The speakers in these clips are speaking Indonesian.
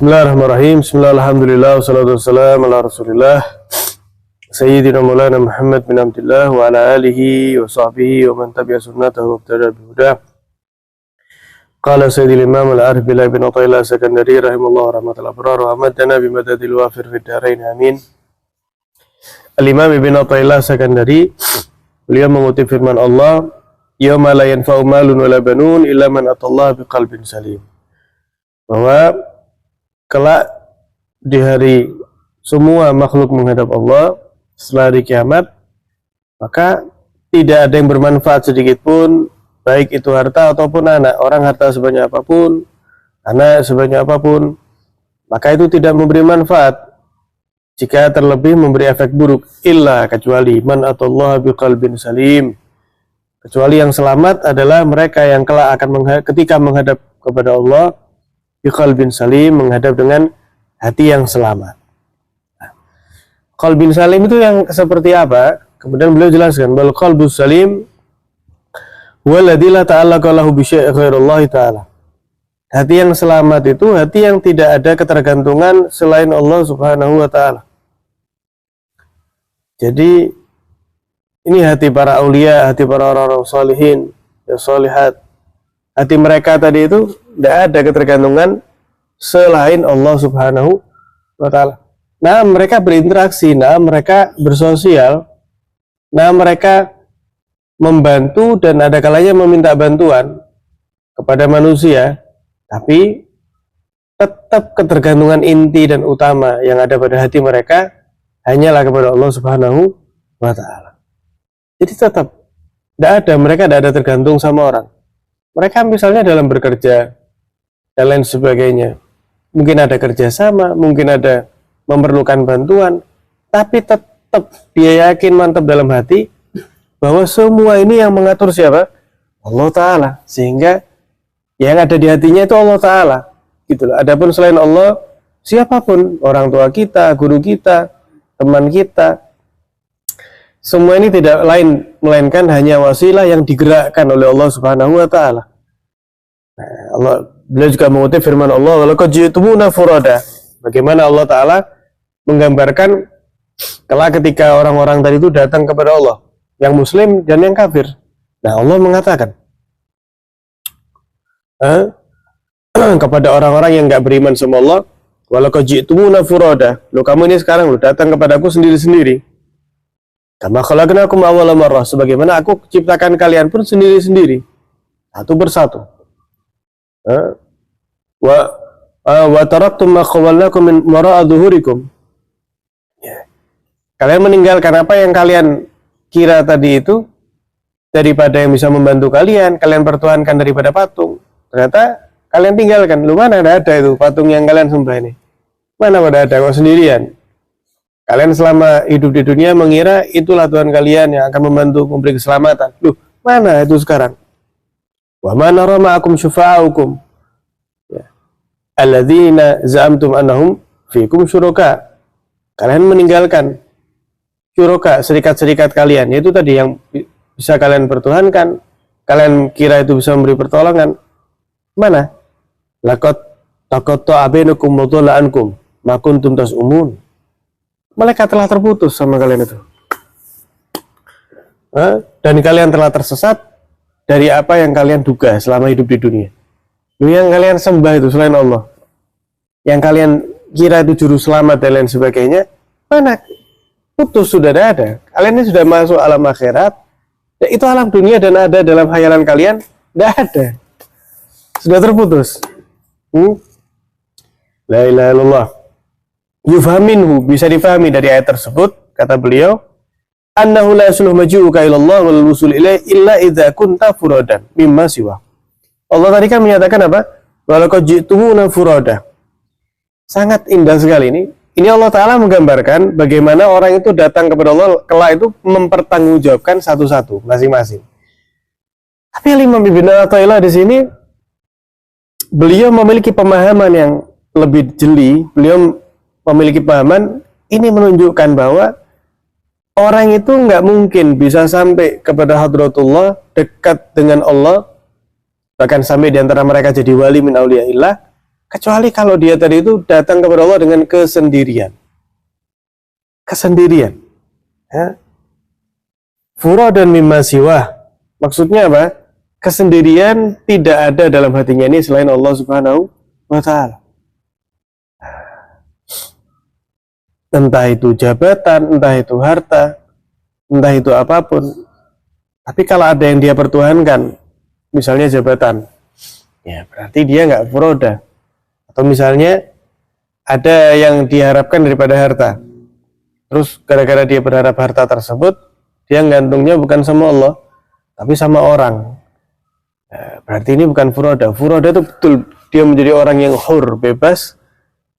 Bismillahirrahmanirrahim. Bismillahirrahmanirrahim. Wassalatu wassalamu ala Rasulillah Sayyidina Maulana Muhammad bin Abdullah wa ala alihi wa sahbihi wa man tabi'a sunnatahu wa ibtada bihudah. Qala Sayyidil Imam Al-Arif Billah bin Athaillah Sakandari rahimahullah rahmatul abrar wa amadana bimadadil wafir fid darain amin. Al-Imam Ibn Athaillah Sakandari beliau mengutip firman Allah, "Yauma la yanfa'u malun wala banun illa man atallaha biqalbin salim." Bahwa kelak di hari semua makhluk menghadap Allah setelah hari kiamat, maka tidak ada yang bermanfaat sedikit pun, baik itu harta ataupun anak. Orang harta sebanyak apapun, anak sebanyak apapun, maka itu tidak memberi manfaat jika terlebih memberi efek buruk, illa kecuali man atallaha biqalbin salim, kecuali yang selamat adalah mereka yang kelak akan ketika menghadap kepada Allah biqalbin salim, menghadap dengan hati yang selamat. Qalbin salim itu yang seperti apa? Kemudian beliau jelaskan, bal qalbus salim walladzi la ta'allaqa lahu bi syai'in ghairallahi ta'ala. Hati yang selamat itu hati yang tidak ada ketergantungan selain Allah Subhanahu wa taala. Jadi ini hati para aulia, hati para orang-orang salihin, ya salihat. Hati mereka tadi itu tidak ada ketergantungan selain Allah Subhanahu wa ta'ala. Nah, mereka berinteraksi, nah mereka bersosial, nah mereka membantu dan ada kalanya meminta bantuan kepada manusia, tapi tetap ketergantungan inti dan utama yang ada pada hati mereka hanyalah kepada Allah Subhanahu wa ta'ala. Jadi tetap mereka tidak ada tergantung sama orang. Mereka misalnya dalam bekerja dan lain sebagainya, mungkin ada kerjasama, mungkin ada memerlukan bantuan, tapi tetap dia yakin mantap dalam hati bahwa semua ini yang mengatur siapa? Allah Ta'ala. Sehingga yang ada di hatinya itu Allah Ta'ala. Gitu loh. Adapun selain Allah, siapapun, orang tua kita, guru kita, teman kita, semua ini tidak lain melainkan hanya wasilah yang digerakkan oleh Allah Subhanahu wa ta'ala. Nah, beliau juga mengutip firman Allah, "Walaqad ji'tumuna furada." Bagaimana Allah Ta'ala menggambarkan kelak ketika orang-orang tadi itu datang kepada Allah, yang muslim dan yang kafir. Nah, Allah mengatakan kepada orang-orang yang enggak beriman sama Allah, "Walaqad ji'tumuna furada." Loh, kamu ini sekarang datang kepadaku sendiri-sendiri. Kama khalaqnakum awwala marrah, sebagaimana aku ciptakan kalian pun sendiri-sendiri, satu persatu. Wa taraktum ma khawalnakum min wara'a dhuhurikum. Kalian meninggalkan apa yang kalian kira tadi itu daripada yang bisa membantu kalian pertuhankan daripada patung. Ternyata kalian tinggalkan. Lu mana ada itu patung yang kalian sembah ini? Mana ada kok sendirian? Kalian selama hidup di dunia mengira itulah Tuhan kalian yang akan membantu memberi keselamatan. Loh, mana itu sekarang? Wa ma nara ma'akum syufa'aukum alladzina za'amtum annahum fikum syuraka. Kalian meninggalkan syuraka, serikat-serikat kalian, yaitu tadi yang bisa kalian pertuhankan, kalian kira itu bisa memberi pertolongan. Mana? Laqad taqatta'a bainakum wa dhalla ankum ma kuntum tas'umun. Malaikat telah terputus sama kalian itu. Dan kalian telah tersesat dari apa yang kalian duga selama hidup di dunia. Yang kalian sembah itu selain Allah, yang kalian kira itu juru selamat dan lain sebagainya, mana? Putus, sudah ada. Kalian ini sudah masuk alam akhirat. Ya, itu alam dunia dan ada dalam khayalan kalian, tidak ada. Sudah terputus. La ilaha illallah. Yufhaminhu, bisa difahami dari ayat tersebut, kata beliau, annahu la yasluhu maji'uka ilallah wal wusul ilaih illa idza kunta furadan mimma siwa. Allah tadi kan menyatakan apa? Walaqad ji'tumuna furada. Sangat indah sekali ini. Ini Allah Ta'ala menggambarkan bagaimana orang itu datang kepada Allah kelak itu mempertanggungjawabkan satu-satu masing-masing. Tapi Imam Ibn Athaillah di sini beliau memiliki pemahaman yang lebih jeli. Beliau memiliki pemahaman ini menunjukkan bahwa orang itu nggak mungkin bisa sampai kepada hadratullah, dekat dengan Allah, bahkan sampai diantara mereka jadi wali min auliyaillah, kecuali kalau dia tadi itu datang kepada Allah dengan kesendirian. Ya. Furadan mimma siwah, maksudnya apa? Kesendirian tidak ada dalam hatinya ini selain Allah Subhanahu wa ta'ala. Entah itu jabatan, entah itu harta, entah itu apapun. Tapi kalau ada yang dia pertuhankan, misalnya jabatan, ya berarti dia nggak furoda. Atau misalnya ada yang diharapkan daripada harta, terus gara-gara dia berharap harta tersebut, dia gantungnya bukan sama Allah, tapi sama orang. Nah, berarti ini bukan furoda. Furoda itu betul dia menjadi orang yang hur, bebas,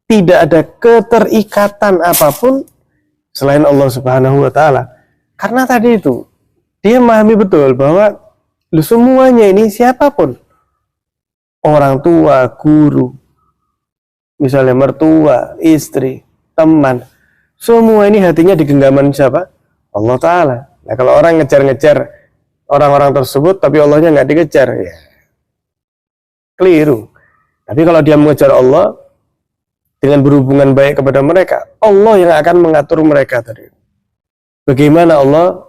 tidak ada keterikatan apapun selain Allah Subhanahu wa ta'ala. Karena tadi itu dia memahami betul bahwa semuanya ini siapapun, orang tua, guru, misalnya mertua, istri, teman, semua ini hatinya di genggaman siapa? Allah Ta'ala. Nah, kalau orang ngejar-ngejar orang-orang tersebut tapi Allahnya nggak dikejar, ya keliru. Tapi kalau dia mengejar Allah dengan berhubungan baik kepada mereka, Allah yang akan mengatur mereka tadi. Bagaimana Allah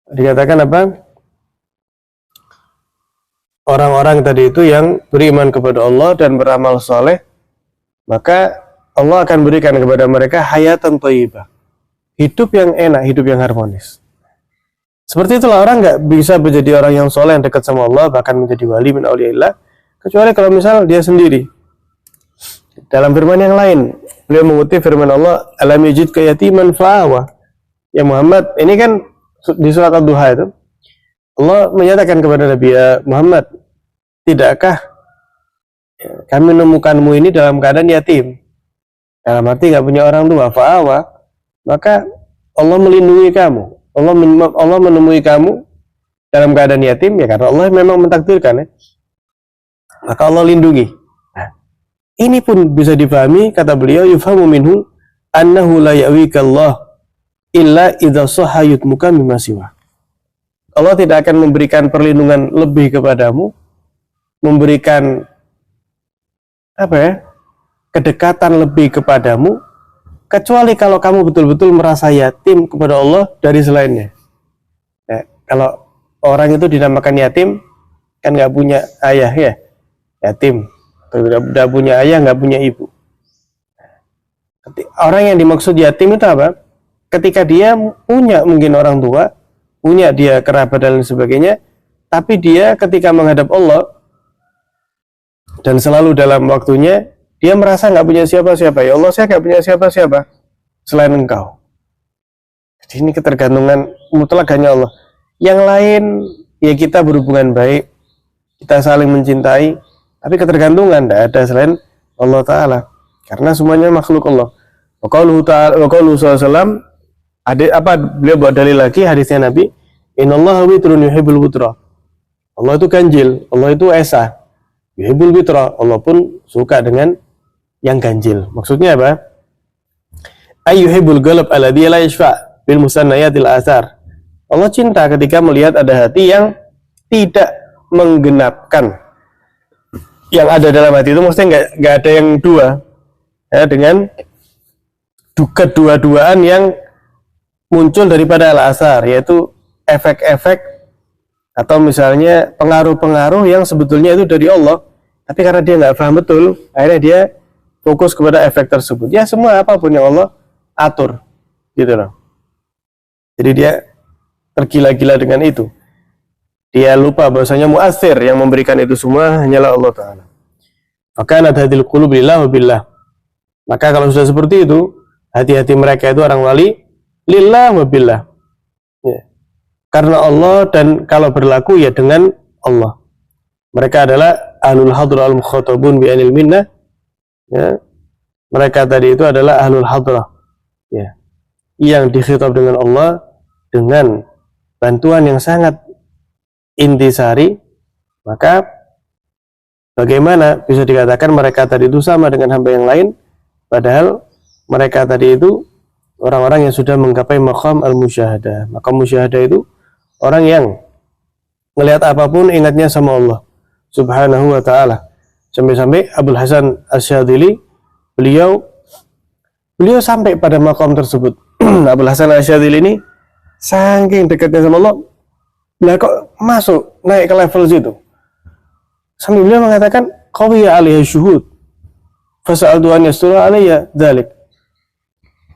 dikatakan apa? Orang-orang tadi itu yang beriman kepada Allah dan beramal soleh, maka Allah akan berikan kepada mereka hayatan thayyibah, hidup yang enak, hidup yang harmonis. Seperti itulah orang nggak bisa menjadi orang yang soleh, yang dekat sama Allah, bahkan menjadi wali min auliyaillah, kecuali kalau misal dia sendiri. Dalam firman yang lain, beliau mengutip firman Allah, alam yajidka yatiman fa'awa. Ya Muhammad, ini kan di surat Ad-Duha itu, Allah menyatakan kepada Nabi Muhammad, tidakkah kami menemukanmu ini dalam keadaan yatim, dalam arti nggak punya orang tua, fa'awa, maka Allah melindungi kamu, Allah menemui kamu dalam keadaan yatim, ya karena Allah memang mentakdirkan, ya. Maka Allah lindungi. Nah, ini pun bisa dipahami, kata beliau, yufhamu minhu annahu la ya'wika Allah illa idza sahha yutmuka mimma siwa. Allah tidak akan memberikan perlindungan lebih kepadamu, memberikan kedekatan lebih kepadamu, kecuali kalau kamu betul-betul merasa yatim kepada Allah dari selainnya. Nah, kalau orang itu dinamakan yatim, kan nggak punya ayah, ya, yatim, tidak punya ayah, nggak punya ibu. Orang yang dimaksud yatim itu apa? Ketika dia punya mungkin orang tua, punya dia kerabat dan sebagainya, tapi dia ketika menghadap Allah dan selalu dalam waktunya, dia merasa nggak punya siapa-siapa. Ya Allah, saya nggak punya siapa-siapa selain Engkau. Jadi ini ketergantungan mutlak hanya Allah. Yang lain, ya kita berhubungan baik, kita saling mencintai, tapi ketergantungan tidak ada selain Allah Ta'ala. Karena semuanya makhluk Allah. Wa qauluhu sallallahu beliau buat dalil lagi hadisnya Nabi, innallaha witrun yuhibbul witra. Allah itu ganjil, Allah itu esa. Yuhibbul witra, Allah pun suka dengan yang ganjil. Maksudnya apa? Ayyuhibbul ghalab alladhi la yashfa' bil musannayatil athar. Allah cinta ketika melihat ada hati yang tidak menggenapkan yang ada dalam hati itu, maksudnya nggak ada yang dua, ya, dengan kedua-duaan yang muncul daripada al-asar, yaitu efek-efek atau misalnya pengaruh-pengaruh yang sebetulnya itu dari Allah, tapi karena dia nggak paham betul, akhirnya dia fokus kepada efek tersebut. Ya semua apapun yang Allah atur, gitu loh. Jadi dia tergila-gila dengan itu. Dia lupa bahwasanya mu'athir yang memberikan itu semua hanyalah Allah Ta'ala. Maka hadil qulub lillah wa billah. Maka kalau sudah seperti itu, hati-hati mereka itu orang wali lillah wa billah, ya, karena Allah, dan kalau berlaku ya dengan Allah. Mereka adalah ahlul hadrah al-mukhatabun bi anil minnah, ya. Mereka tadi itu adalah ahlul hadrah, ya, yang dikhitab dengan Allah dengan bantuan yang sangat intisari. Maka bagaimana bisa dikatakan mereka tadi itu sama dengan hamba yang lain, padahal mereka tadi itu orang-orang yang sudah menggapai maqam al-musyahadah. Maqam musyahadah itu orang yang melihat apapun ingatnya sama Allah Subhanahu wa ta'ala. Sampai-sampai Abul Hasan Asyadzili beliau sampai pada makom tersebut. Abul Hasan Asyadzili ini saking dekatnya sama Allah, beliau kok masuk naik ke level situ. Sampai beliau mengatakan qawiya alaihi syuhud fasa'altu an yastura alayya dzalik.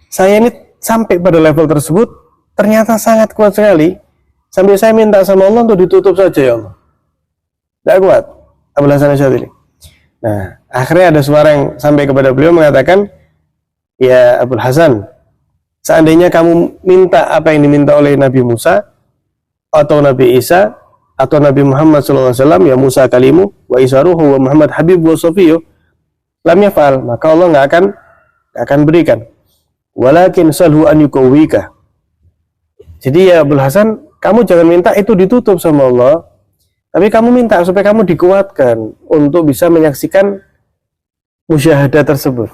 Saya ini sampai pada level tersebut ternyata sangat kuat sekali, sampai saya minta sama Allah untuk ditutup saja ya Allah. Tidak kuat Abul Hasan Asyadzili. Nah, akhirnya ada suara yang sampai kepada beliau mengatakan, ya Abul Hasan, seandainya kamu minta apa yang diminta oleh Nabi Musa atau Nabi Isa atau Nabi Muhammad SAW, ya Musa kalimu wa Isa ruhu wa Muhammad habib wa sofiyo, lam yafal, maka Allah nggak akan berikan. Walakin salhu an yukawwika. Jadi ya Abul Hasan, kamu jangan minta itu ditutup sama Allah, tapi kamu minta supaya kamu dikuatkan untuk bisa menyaksikan musyahadah tersebut.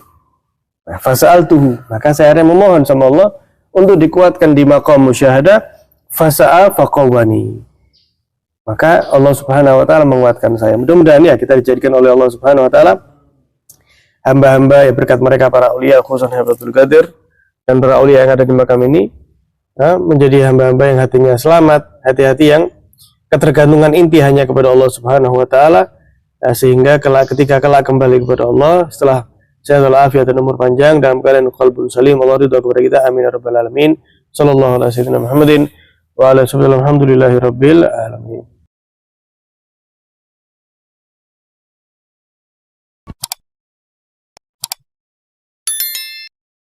Nah, fasa'altuhu, maka saya memohon sama Allah untuk dikuatkan di maqam musyahadah. Fasa'a faqawwani, maka Allah Subhanahu wa taala menguatkan saya. Mudah-mudahan ya kita dijadikan oleh Allah Subhanahu wa taala hamba-hamba ya, berkat mereka para aulia khususnya Abdul Qadir dan para aulia yang ada di makam ini, menjadi hamba-hamba yang hatinya selamat, hati-hati yang ketergantungan inti hanya kepada Allah Subhanahu wa taala, sehingga ketika kelak kembali kepada Allah setelah sehat walafiat dan umur panjang dalam keadaan qalbun salim, Allah ridha kepada kita, amin ya rabbal alamin. Sallallahu alaihi wasallam Muhammadin wa ala alihi alhamdulillahi rabbil alamin.